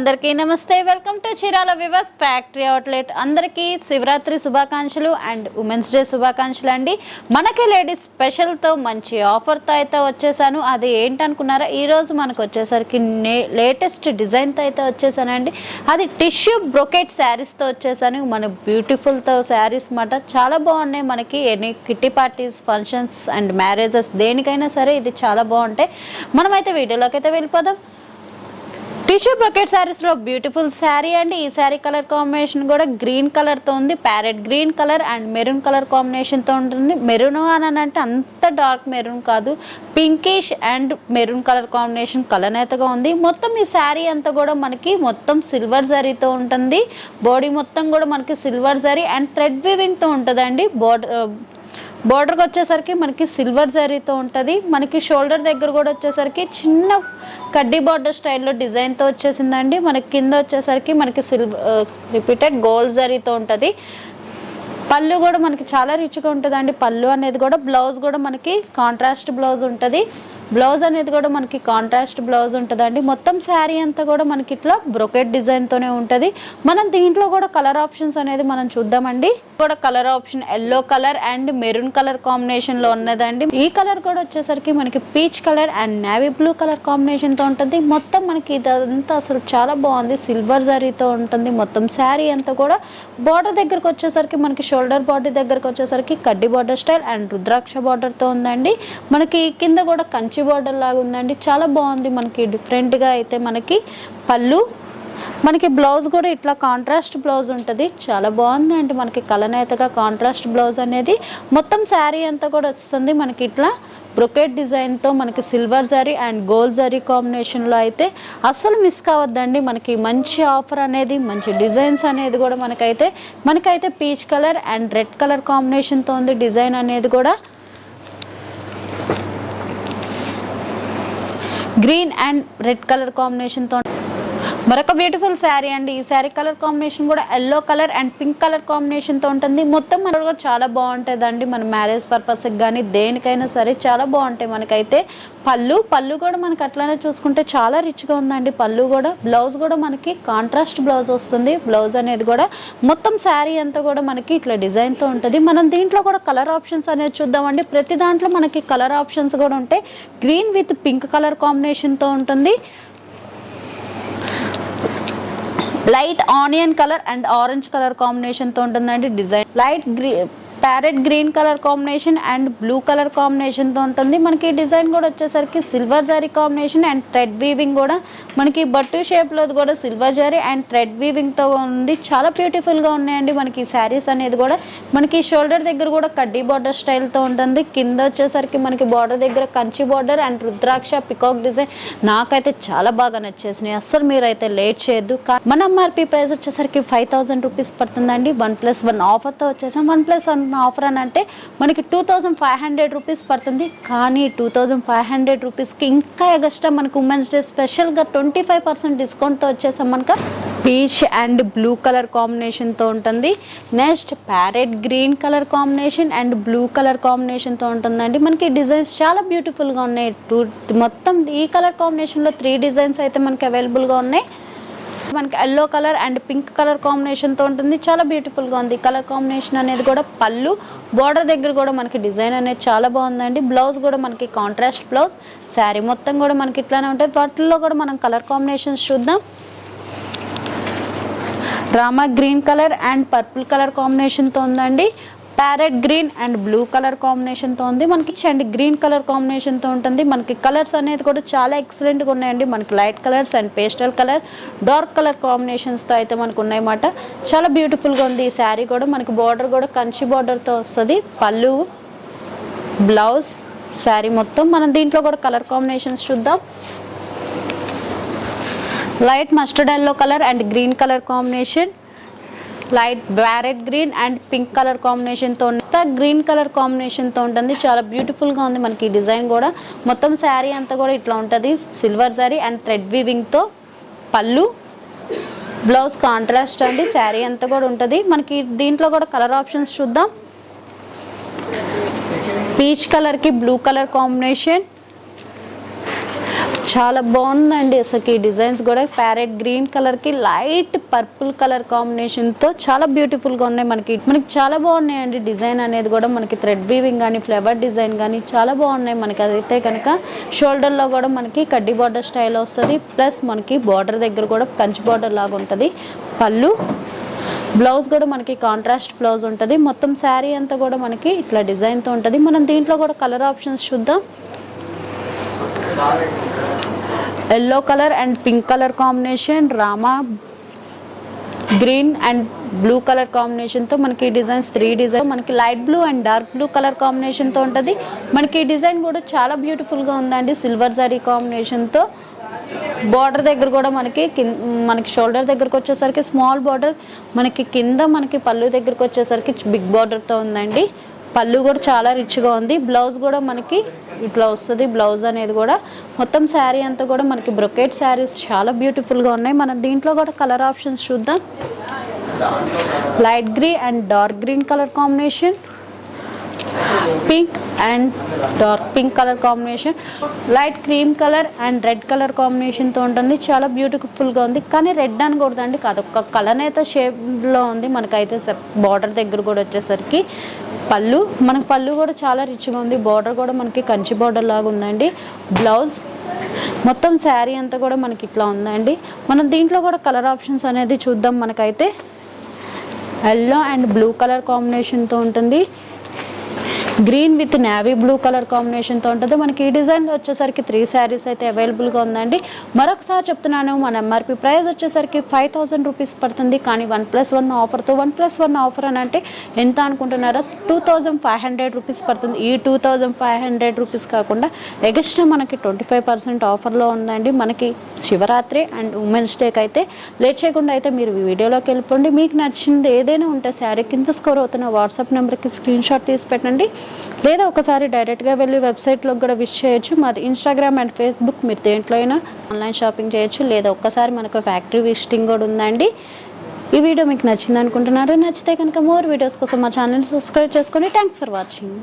అందరికీ నమస్తే. Welcome to Chirala viewers factory outlet. అందరికీ శివరాత్రి శుభాకాంక్షలు అండ్ ఉమెన్స్ డే శుభాకాంక్షలు అండి. మనకి లేడీస్ స్పెషల్తో మంచి ఆఫర్తో అయితే వచ్చేసాను. అది ఏంటనుకున్నారా, ఈరోజు మనకు వచ్చేసరికి లేటెస్ట్ డిజైన్తో అయితే వచ్చేసానండి. అది టిష్యూ బ్రొకెట్ శారీస్తో వచ్చేసాను. మన బ్యూటిఫుల్తో శారీస్ మాట చాలా బాగున్నాయి. మనకి any kitty parties, functions and marriages దేనికైనా సరే ఇది చాలా బాగుంటాయి. మనమైతే వీడియోలోకి అయితే వెళ్ళిపోదాం. టిష్యూ బ్రొకెట్ శారీస్లో బ్యూటిఫుల్ శారీ అండి. ఈ శారీ కలర్ కాంబినేషన్ కూడా గ్రీన్ కలర్తో ఉంది. Parrot green colour and maroon colour కాంబినేషన్తో ఉంటుంది. మెరూన్ అని అంటే అంత డార్క్ మెరూన్ కాదు, pinkish and maroon colour combination కలనేతగా ఉంది. మొత్తం ఈ శారీ అంతా కూడా మనకి మొత్తం సిల్వర్ జరీతో ఉంటుంది. బాడీ మొత్తం కూడా మనకి సిల్వర్ జరీ అండ్ థ్రెడ్ వీవింగ్తో ఉంటుందండి. బోర్డర్కి వచ్చేసరికి మనకి సిల్వర్ జరీతో ఉంటుంది. మనకి షోల్డర్ దగ్గర కూడా వచ్చేసరికి చిన్న కడ్డీ బార్డర్ స్టైల్లో డిజైన్తో వచ్చేసిందండి. మనకి కింద వచ్చేసరికి మనకి రిపీటెడ్ గోల్డ్ జరీతో ఉంటుంది. పళ్ళు కూడా మనకి చాలా రిచ్గా ఉంటుందండి. పళ్ళు అనేది కూడా బ్లౌజ్ కూడా మనకి కాంట్రాస్ట్ బ్లౌజ్ ఉంటుంది. బ్లౌజ్ అనేది కూడా మనకి కాంట్రాస్ట్ బ్లౌజ్ ఉంటుందండి. మొత్తం శారీ అంతా కూడా మనకి ఇట్లా బ్రొకెట్ డిజైన్తోనే ఉంటుంది. మనం దీంట్లో కూడా కలర్ ఆప్షన్స్ అనేది మనం చూద్దామండి. కూడా colour option yellow colour and maroon colour కాంబినేషన్లో ఉన్నదండి. ఈ కలర్ కూడా వచ్చేసరికి మనకి peach colour and navy blue colour కాంబినేషన్తో ఉంటుంది. మొత్తం మనకి ఇదంతా అసలు చాలా బాగుంది. సిల్వర్ జరీతో ఉంటుంది. మొత్తం శారీ అంతా కూడా బార్డర్ దగ్గరకు వచ్చేసరికి మనకి షోల్డర్ బార్డర్ దగ్గరకు వచ్చేసరికి కడ్డీ బార్డర్ స్టైల్ అండ్ రుద్రాక్ష బార్డర్తో ఉందండి. మనకి కింద కూడా కంచి బార్డర్ లాగా ఉందండి. చాలా బాగుంది. మనకి డిఫరెంట్గా అయితే మనకి పళ్ళు, మనకి బ్లౌజ్ కూడా ఇట్లా కాంట్రాస్ట్ బ్లౌజ్ ఉంటుంది. చాలా బాగుంది అంటే మనకి కలనేతగా కాంట్రాస్ట్ బ్లౌజ్ అనేది మొత్తం శారీ అంతా కూడా వస్తుంది. మనకి ఇట్లా బ్రొకెట్ డిజైన్తో మనకి silver zari and gold zari కాంబినేషన్లో అయితే అస్సలు మిస్ కావద్దండి. మనకి మంచి ఆఫర్ అనేది, మంచి డిజైన్స్ అనేది కూడా మనకైతే peach colour and red colour కాంబినేషన్తో ఉంది. డిజైన్ అనేది కూడా గ్రీన్ అండ్ రెడ్ కలర్ కాంబినేషన్తో మరొక బ్యూటిఫుల్ శారీ అండి. ఈ శారీ కలర్ కాంబినేషన్ కూడా yellow colour and pink colour కాంబినేషన్తో ఉంటుంది. మొత్తం మనకు కూడా చాలా బాగుంటుందండి. మన మ్యారేజ్ పర్పస్కి కానీ దేనికైనా సరే చాలా బాగుంటాయి. మనకైతే పళ్ళు కూడా మనకి అట్లానే చూసుకుంటే చాలా రిచ్గా ఉందండి. పళ్ళు కూడా బ్లౌజ్ కూడా మనకి కాంట్రాస్ట్ బ్లౌజ్ వస్తుంది. బ్లౌజ్ అనేది కూడా మొత్తం శారీ అంతా కూడా మనకి ఇట్లా డిజైన్తో ఉంటుంది. మనం దీంట్లో కూడా కలర్ ఆప్షన్స్ అనేది చూద్దామండి. ప్రతి దాంట్లో మనకి కలర్ ఆప్షన్స్ కూడా ఉంటాయి. గ్రీన్ విత్ పింక్ కలర్ కాంబినేషన్తో ఉంటుంది. Light onion colour and orange colour కాంబినేషన్తో ఉంటుందండి. Design light parrot green colour combination and blue colour కాంబినేషన్తో ఉంటుంది. మనకి డిజైన్ కూడా వచ్చేసరికి silver zari combination and thread weaving కూడా మనకి బట్టు షేప్లో కూడా సిల్వర్ జరీ అండ్ థ్రెడ్ వీవింగ్తో ఉంది. చాలా బ్యూటిఫుల్గా ఉన్నాయండి. మనకి ఈ శారీస్ అనేది కూడా మనకి షోల్డర్ దగ్గర కూడా కడ్డీ బార్డర్ స్టైల్తో ఉంటుంది. కింద వచ్చేసరికి మనకి బార్డర్ దగ్గర Kanchi border and rudraksha peacock design నాకైతే చాలా బాగా నచ్చేసినాయి. అస్సలు మీరైతే లేట్ చేయొద్దు. మన ఎంఆర్పీ ప్రైస్ వచ్చేసరికి 5000 రూపీస్ పడుతుందండి. 1+1 ఆఫర్తో వచ్చేసాం. 1+1 ఆఫర్ అని అంటే మనకి 2500 రూపీస్ పడుతుంది. కానీ 2500 రూపీస్కి ఇంకా ఎగస్ట్రా మనకు ఉమెన్స్ డే స్పెషల్గా 25% డిస్కౌంట్తో వచ్చేసాం. మనకు పీచ్ అండ్ బ్లూ కలర్ కాంబినేషన్తో ఉంటుంది. Next parrot green colour combination and blue colour కాంబినేషన్తో ఉంటుందండి. మనకి డిజైన్స్ చాలా బ్యూటిఫుల్గా ఉన్నాయి. మొత్తం ఈ కలర్ కాంబినేషన్లో 3 డిజైన్స్ అయితే మనకి అవైలబుల్గా ఉన్నాయి. మనకి yellow colour and pink colour కాంబినేషన్తో ఉంటుంది. చాలా బ్యూటిఫుల్గా ఉంది. కలర్ కాంబినేషన్ అనేది కూడా పళ్ళు బార్డర్ దగ్గర కూడా మనకి డిజైన్ అనేది చాలా బాగుందండి. బ్లౌజ్ కూడా మనకి కాంట్రాస్ట్ బ్లౌజ్. శారీ మొత్తం కూడా మనకి ఇట్లానే ఉంటుంది. వాటిల్లో కూడా మనం కలర్ కాంబినేషన్స్ చూద్దాం. Rama green colour and purple colour కాంబినేషన్తో ఉందండి. Parrot green and blue colour కాంబినేషన్తో ఉంది. మనకి అండ్ గ్రీన్ కలర్ కాంబినేషన్తో ఉంటుంది. మనకి కలర్స్ అనేది కూడా చాలా ఎక్సలెంట్గా ఉన్నాయండి. మనకి light colours and pastel colour, dark colour కాంబినేషన్స్తో అయితే మనకు ఉన్నాయన్నమాట. చాలా బ్యూటిఫుల్గా ఉంది. ఈ శారీ కూడా మనకి బార్డర్ కూడా కంచి బార్డర్తో వస్తుంది. పళ్ళు, బ్లౌజ్, శారీ మొత్తం. మనం దీంట్లో కూడా కలర్ కాంబినేషన్స్ చూద్దాం. Light mustard yellow colour and green colour combination, light parrot green and pink colour కాంబినేషన్తో గ్రీన్ కలర్ కాంబినేషన్తో ఉంటుంది. చాలా బ్యూటిఫుల్గా ఉంది. మనకి డిజైన్ కూడా మొత్తం శారీ అంతా కూడా ఇట్లా ఉంటుంది. సిల్వర్ జరీ అండ్ థ్రెడ్ వీవింగ్తో పళ్ళు, బ్లౌజ్ కాంట్రాస్ట్ అండి. శారీ అంతా కూడా ఉంటుంది. మనకి దీంట్లో కూడా కలర్ ఆప్షన్స్ చూద్దాం. పీచ్ కలర్కి బ్లూ కలర్ కాంబినేషన్, చాలా బాగుందండి అసలు ఈ డిజైన్స్ కూడా ప్యారెట్ గ్రీన్ కలర్ కి లైట్ పర్పుల్ కలర్ కాంబినేషన్ తో చాలా బ్యూటిఫుల్ గా ఉన్నాయి. మనకి చాలా బాగున్నాయండి. డిజైన్ అనేది కూడా మనకి థ్రెడ్ వీవింగ్ కానీ ఫ్లవర్ డిజైన్ కానీ చాలా బాగున్నాయి. మనకి అదైతే కనుక షోల్డర్ లో కూడా మనకి కడ్డీ బార్డర్ స్టైల్ వస్తుంది. ప్లస్ మనకి బార్డర్ దగ్గర కూడా కంచి బార్డర్ లాగా ఉంటుంది. పళ్ళు బ్లౌజ్ కూడా మనకి కాంట్రాస్ట్ బ్లౌజ్ ఉంటుంది. మొత్తం శారీ అంతా కూడా మనకి ఇట్లా డిజైన్తో ఉంటుంది. మనం దీంట్లో కూడా కలర్ ఆప్షన్స్ చూద్దాం. Yellow colour and pink colour combination, Rama green and blue colour కాంబినేషన్తో మనకి డిజైన్స్ 3 డిజైన్ మనకి light blue and dark blue colour కాంబినేషన్తో ఉంటుంది. మనకి ఈ డిజైన్ కూడా చాలా బ్యూటిఫుల్గా ఉందండి. సిల్వర్ జరీ కాంబినేషన్తో బార్డర్ దగ్గర కూడా మనకి షోల్డర్ దగ్గరకు వచ్చేసరికి స్మాల్ బార్డర్, మనకి కింద మనకి పళ్ళు దగ్గరకు వచ్చేసరికి బిగ్ బార్డర్తో ఉందండి. పళ్ళు కూడా చాలా రిచ్గా ఉంది. బ్లౌజ్ కూడా మనకి ఇట్లా వస్తుంది. బ్లౌజ్ అనేది కూడా మొత్తం శారీ అంతా కూడా మనకి బ్రొకెట్ శారీస్ చాలా బ్యూటిఫుల్గా ఉన్నాయి. మనం దీంట్లో కూడా కలర్ ఆప్షన్స్ చూద్దాం. Light green and dark green colour combination, pink and dark pink colour combination, light cream colour and red colour కాంబినేషన్తో ఉంటుంది. చాలా బ్యూటిఫుల్గా ఉంది. కానీ రెడ్ అనకూడదండి, కాదు ఒక కలర్ అయితే షేప్లో ఉంది. మనకైతే బార్డర్ దగ్గర కూడా వచ్చేసరికి మనకి పళ్ళు కూడా చాలా రిచ్గా ఉంది. బార్డర్ కూడా మనకి కంచి బార్డర్ లాగా ఉందండి. బ్లౌజ్ మొత్తం శారీ అంతా కూడా మనకి ఇట్లా ఉందండి. మనం దీంట్లో కూడా కలర్ ఆప్షన్స్ అనేది చూద్దాం. మనకైతే ఎల్లో అండ్ బ్లూ కలర్ కాంబినేషన్తో ఉంటుంది. Green with navy blue colour కాంబినేషన్తో ఉంటుంది. మనకి ఈ డిజైన్ వచ్చేసరికి 3 శారీస్ అయితే అవైలబుల్గా ఉందండి. మరొకసారి చెప్తున్నాను, మన ఎంఆర్పి ప్రైస్ వచ్చేసరికి 5000 రూపీస్ పడుతుంది. కానీ 1+1 ఆఫర్తో 1+1 ఆఫర్ అని అంటే ఎంత అనుకుంటున్నారో 2500 రూపీస్ పడుతుంది. ఈ 2500 రూపీస్ కాకుండా ఎక్స్ట్రా మనకి 25% ఆఫర్లో ఉందండి. మనకి శివరాత్రి అండ్ ఉమెన్స్ డేకి అయితే లేట్ చేయకుండా అయితే మీరు వీడియోలోకి వెళ్ళిపోండి. మీకు నచ్చింది ఏదైనా ఉంటే శారీ కింద స్కోర్ అవుతున్న వాట్సాప్ నెంబర్కి స్క్రీన్ షాట్ తీసి పెట్టండి. లేదా ఒకసారి డైరెక్ట్గా వెళ్ళి వెబ్సైట్లోకి కూడా విష్ చేయొచ్చు. మాది ఇన్స్టాగ్రామ్ అండ్ ఫేస్బుక్, మీరు దేంట్లో అయినా ఆన్లైన్ షాపింగ్ చేయొచ్చు. లేదా ఒక్కసారి మనకు ఫ్యాక్టరీ విజిటింగ్ కూడా ఉందండి. ఈ వీడియో మీకు నచ్చింది అనుకుంటున్నారు. నచ్చితే కనుక మోర్ వీడియోస్ కోసం మా ఛానల్ని సబ్స్క్రైబ్ చేసుకోండి. Thanks for watching.